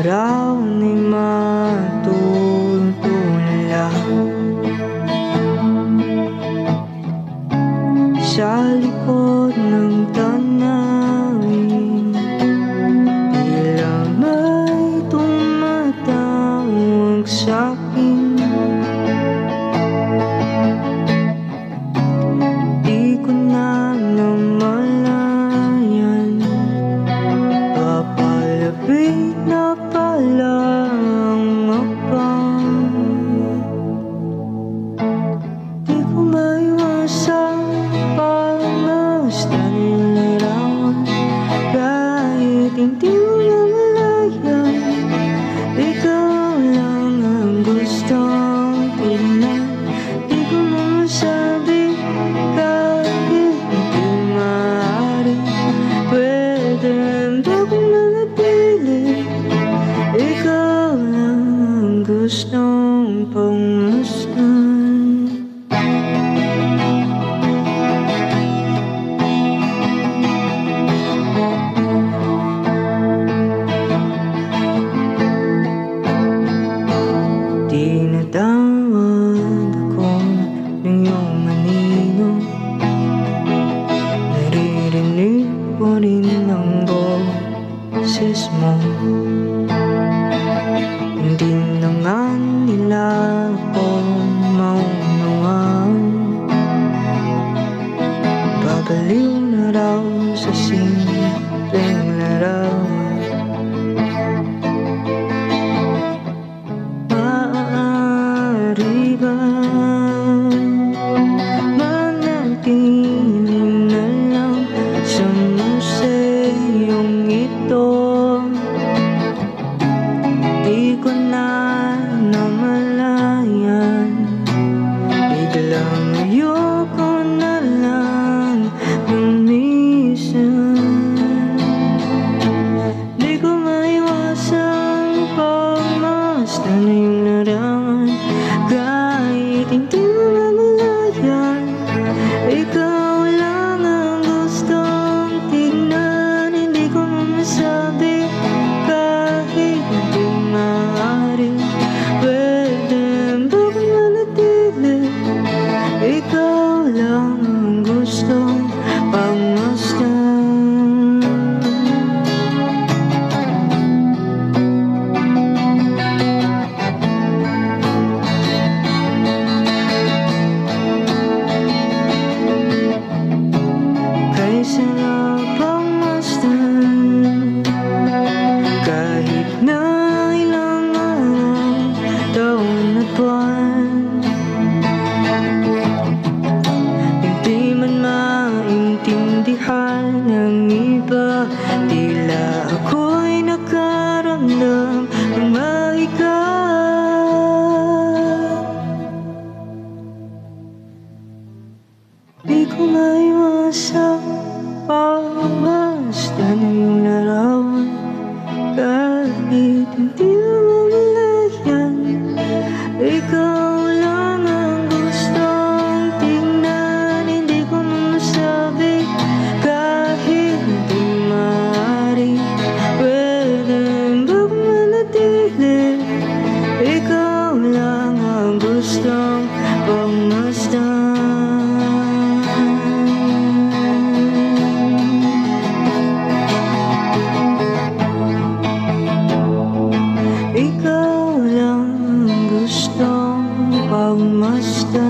araw ni matutulala sa likod ng tanawin, tila may tumatawag sa'kin. Di ko na namalayan, papalapit na pala ang mapang. Di ko maiwasan pagmasdan yung larawan, kahit hindi mo namalayan. Ikaw lang ang gustong tingnan. Di ko masabi kahit hindi maaari. Pwede ba kong manatili? Ikaw lang ang gustong pagmasdan. Tinatawag ako ng iyong anino, naririnig ko rin ang boses mo. Hindi na nga nila ako maunawaan, babaliw na raw sa simpleng larawan. Maaari ba manatili na lang sa museyong ito? Di ko na namalayan, biglang ayoko na lang lumisan. Di ko maiwasan pagmasdan na yung larawan, kahit hindi mo namalayan. Ikaw lang ang gustong tignan. Hindi ko masabi kahit hindi maaari. Pwede ba kong manatili? Ikaw lang ang gustong pagmasdan. Kay sarap ang masdan, kahit na ilang araw, taon at buwan. Hindi man maintindihan ng iba, tila ako'y nakaramdam ng mahigat. Di ko maiwasan pagmasdan na yung larawan, kahit hindi mo mamalayan. Ikaw lang ang gustong tingnan. Hindi ko masabi kahit hindi maaari. Pwede ba kong manatili? Ikaw lang ang gustong pagmasdan. Ikaw lang ang gustong pagmasdan.